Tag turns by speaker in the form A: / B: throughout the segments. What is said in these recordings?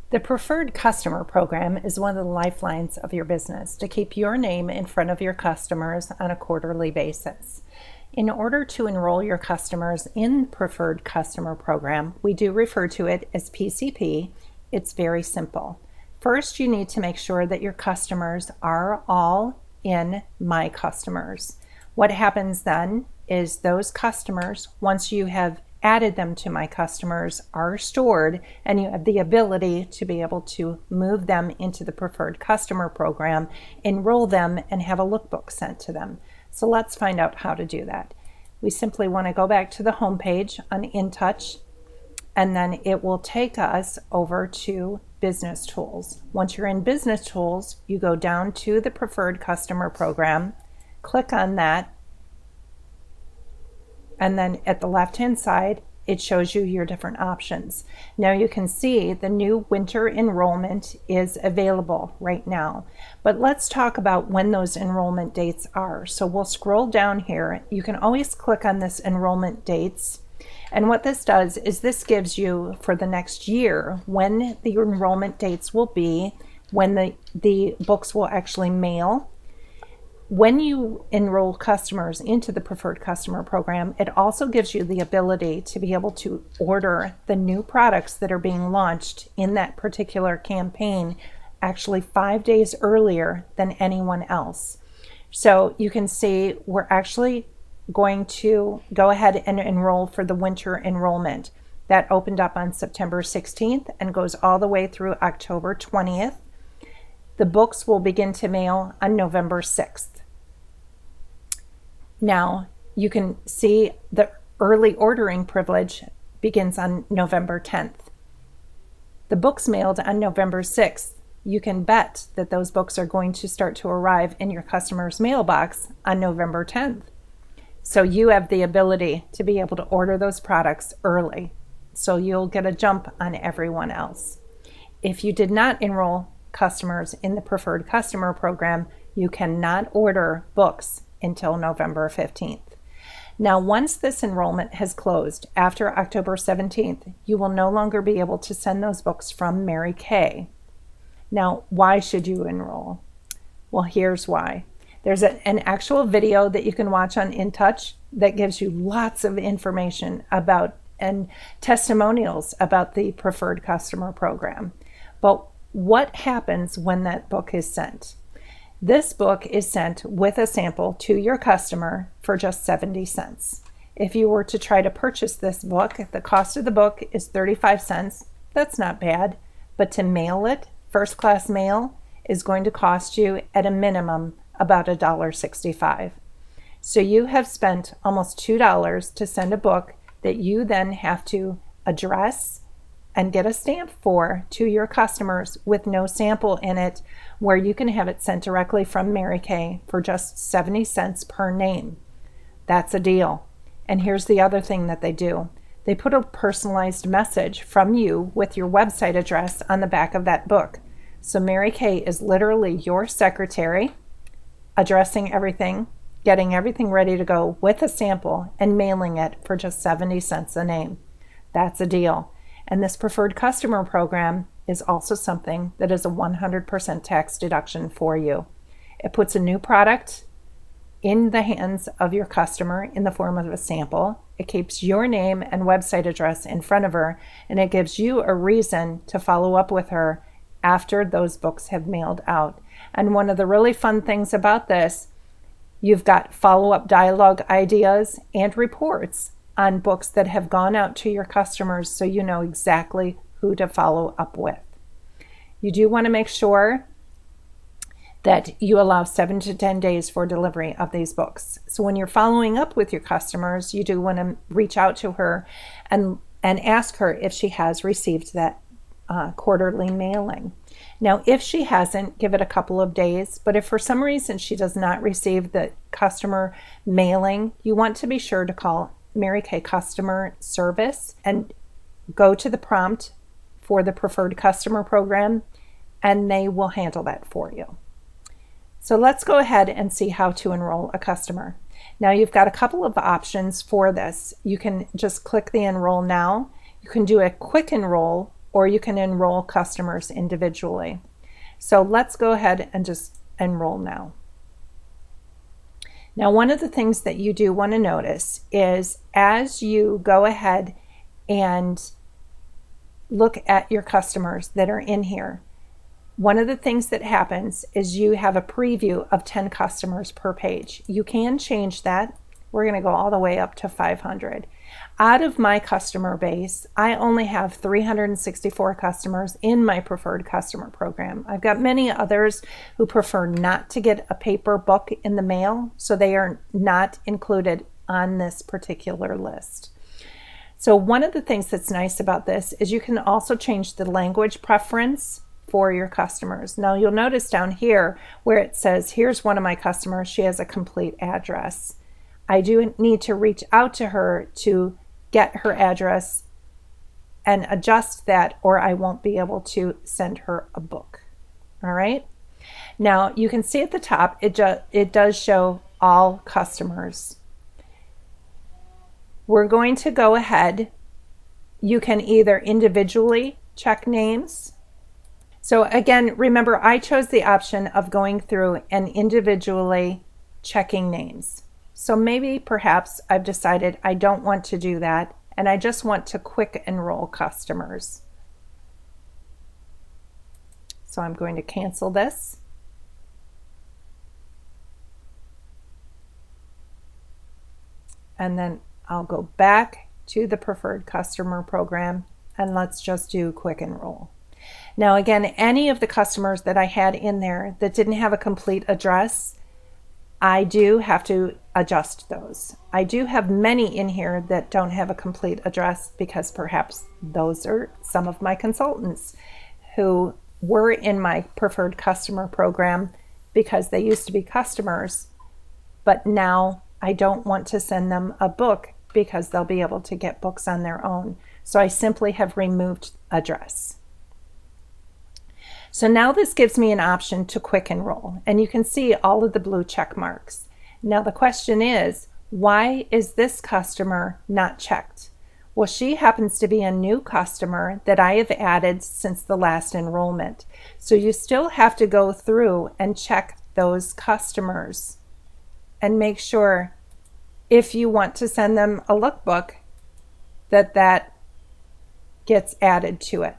A: The Preferred Customer Program is one of the lifelines of your business to keep your name in front of your customers on a quarterly basis. In order to enroll your customers in Preferred Customer Program, we do refer to it as PCP. It's very simple. First, you need to make sure that your customers are all in My Customers. What happens then is those customers, once you have added them to My Customers, are stored, and you have the ability to be able to move them into the Preferred Customer Program, enroll them, and have a lookbook sent to them. So let's find out how to do that. We simply want to go back to the home page on InTouch, and then it will take us over to Business Tools. Once you're in Business Tools, you go down to the Preferred Customer Program, click on that, and then at the left-hand side, it shows you your different options. Now you can see the new winter enrollment is available right now. But let's talk about when those enrollment dates are. So we'll scroll down here. You can always click on this enrollment dates. And what this does is this gives you for the next year when the enrollment dates will be, when the books will actually mail. When you enroll customers into the Preferred Customer Program, it also gives you the ability to be able to order the new products that are being launched in that particular campaign actually 5 days earlier than anyone else. So you can see we're actually going to go ahead and enroll for the winter enrollment. That opened up on September 16th and goes all the way through October 20th. The books will begin to mail on November 6th. Now, you can see the early ordering privilege begins on November 10th. The books mailed on November 6th, you can bet that those books are going to start to arrive in your customer's mailbox on November 10th. So you have the ability to be able to order those products early, so you'll get a jump on everyone else. If you did not enroll customers in the Preferred Customer Program, you cannot order books until November 15th. Now, once this enrollment has closed after October 17th, you will no longer be able to send those books from Mary Kay. Now, why should you enroll? Well, here's why. There's an actual video that you can watch on InTouch that gives you lots of information about and testimonials about the Preferred Customer Program. But what happens when that book is sent? This book is sent with a sample to your customer for just 70 cents. If you were to try to purchase this book, the cost of the book is 35 cents. That's not bad. But to mail it, first class mail, is going to cost you at a minimum about $1.65. So you have spent almost $2 to send a book that you then have to address and get a stamp for to your customers with no sample in it, where you can have it sent directly from Mary Kay for just 70 cents per name. That's a deal. And here's the other thing that they do. They put a personalized message from you with your website address on the back of that book. So Mary Kay is literally your secretary, addressing everything, getting everything ready to go with a sample, and mailing it for just 70 cents a name. That's a deal. And this Preferred Customer Program is also something that is a 100% tax deduction for you. It puts a new product in the hands of your customer in the form of a sample. It keeps your name and website address in front of her, and it gives you a reason to follow up with her after those books have mailed out. And one of the really fun things about this, you've got follow-up dialogue ideas and reports on books that have gone out to your customers, so you know exactly who to follow up with. You do want to make sure that you allow 7 to 10 days for delivery of these books. So when you're following up with your customers, you do want to reach out to her and ask her if she has received that quarterly mailing. Now, if she hasn't, give it a couple of days, but if for some reason she does not receive the customer mailing, you want to be sure to call Mary Kay Customer Service and go to the prompt for the Preferred Customer Program, and they will handle that for you. So let's go ahead and see how to enroll a customer. Now you've got a couple of options for this. You can just click the enroll now. You can do a quick enroll, or you can enroll customers individually. So let's go ahead and just enroll now. Now, one of the things that you do want to notice is as you go ahead and look at your customers that are in here, one of the things that happens is you have a preview of 10 customers per page. You can change that. We're going to go all the way up to 500. Out of my customer base, I only have 364 customers in my preferred customer program. I've got many others who prefer not to get a paper book in the mail, so they are not included on this particular list. So one of the things that's nice about this is you can also change the language preference for your customers. Now you'll notice down here where it says, here's one of my customers, she has a complete address. I do need to reach out to her to get her address and adjust that, or I won't be able to send her a book. All right. Now you can see at the top, it does show all customers. We're going to go ahead. You can either individually check names. So again, remember, I chose the option of going through and individually checking names. So maybe perhaps I've decided I don't want to do that and I just want to quick enroll customers. So I'm going to cancel this. And then I'll go back to the preferred customer program and let's just do quick enroll. Now again, any of the customers that I had in there that didn't have a complete address, I do have to adjust those. I do have many in here that don't have a complete address because perhaps those are some of my consultants who were in my preferred customer program because they used to be customers, but now I don't want to send them a book because they'll be able to get books on their own. So I simply have removed address. So now this gives me an option to quick enroll, and you can see all of the blue check marks. Now the question is, why is this customer not checked? Well, she happens to be a new customer that I have added since the last enrollment. So you still have to go through and check those customers and make sure if you want to send them a lookbook that gets added to it.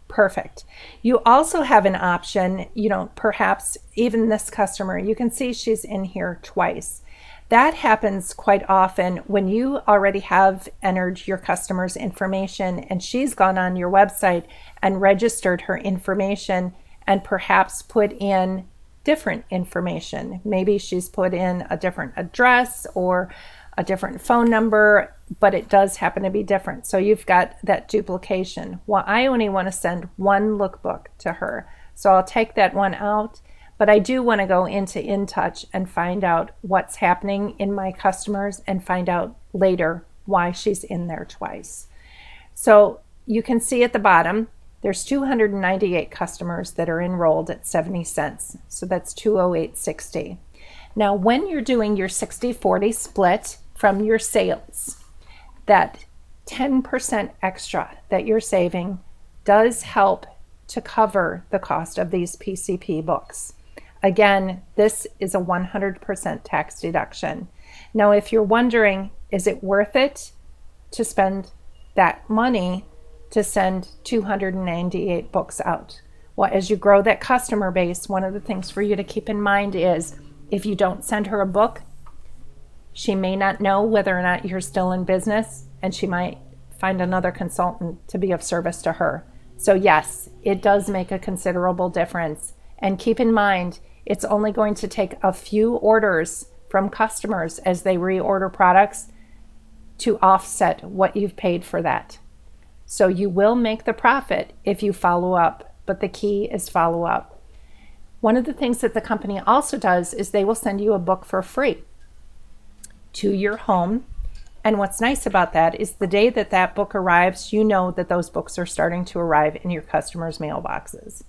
A: Perfect. You also have an option, perhaps even this customer, you can see she's in here twice. That happens quite often when you already have entered your customer's information and she's gone on your website and registered her information and perhaps put in different information. Maybe she's put in a different address or a different phone number, but it does happen to be different. So you've got that duplication. Well, I only want to send one lookbook to her. So I'll take that one out, but I do want to go into InTouch and find out what's happening in my customers and find out later why she's in there twice. So you can see at the bottom, there's 298 customers that are enrolled at 70 cents. So that's 208.60. Now, when you're doing your 60-40 split from your sales, that 10% extra that you're saving does help to cover the cost of these PCP books. Again, this is a 100% tax deduction. Now, if you're wondering, is it worth it to spend that money to send 298 books out? Well, as you grow that customer base, one of the things for you to keep in mind is if you don't send her a book, she may not know whether or not you're still in business, and she might find another consultant to be of service to her. So yes, it does make a considerable difference. And keep in mind, it's only going to take a few orders from customers as they reorder products to offset what you've paid for that. So you will make the profit if you follow up, but the key is follow up. One of the things that the company also does is they will send you a book for free to your home. And what's nice about that is the day that that book arrives, you know that those books are starting to arrive in your customers' mailboxes.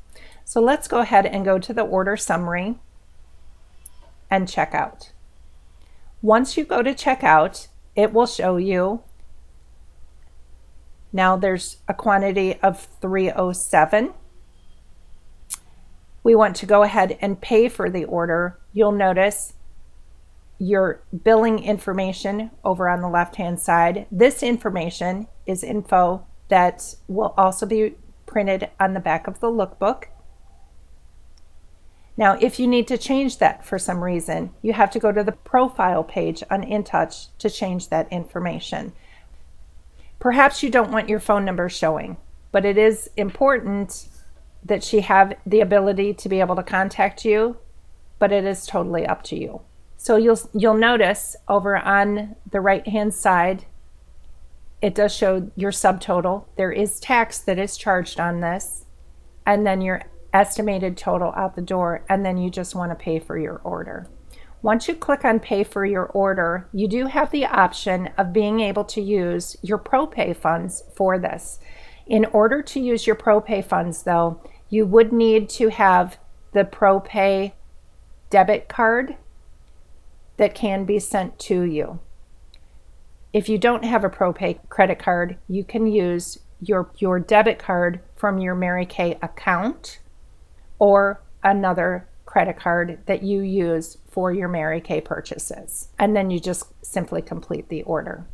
A: So let's go ahead and go to the order summary and check out. Once you go to check out, it will show you Now there's a quantity of 307. We want to go ahead and pay for the order. You'll notice your billing information over on the left-hand side. This information is info that will also be printed on the back of the lookbook. Now, if you need to change that for some reason, you have to go to the profile page on InTouch to change that information. Perhaps you don't want your phone number showing, but it is important that she have the ability to be able to contact you, but it is totally up to you. So you'll notice over on the right-hand side, it does show your subtotal. There is tax that is charged on this, and then your estimated total out the door, and then you just want to pay for your order. Once you click on pay for your order, you do have the option of being able to use your ProPay funds for this. In order to use your ProPay funds, though, you would need to have the ProPay debit card that can be sent to you. If you don't have a ProPay credit card, you can use your debit card from your Mary Kay account or another credit card that you use for your Mary Kay purchases. And then you just simply complete the order.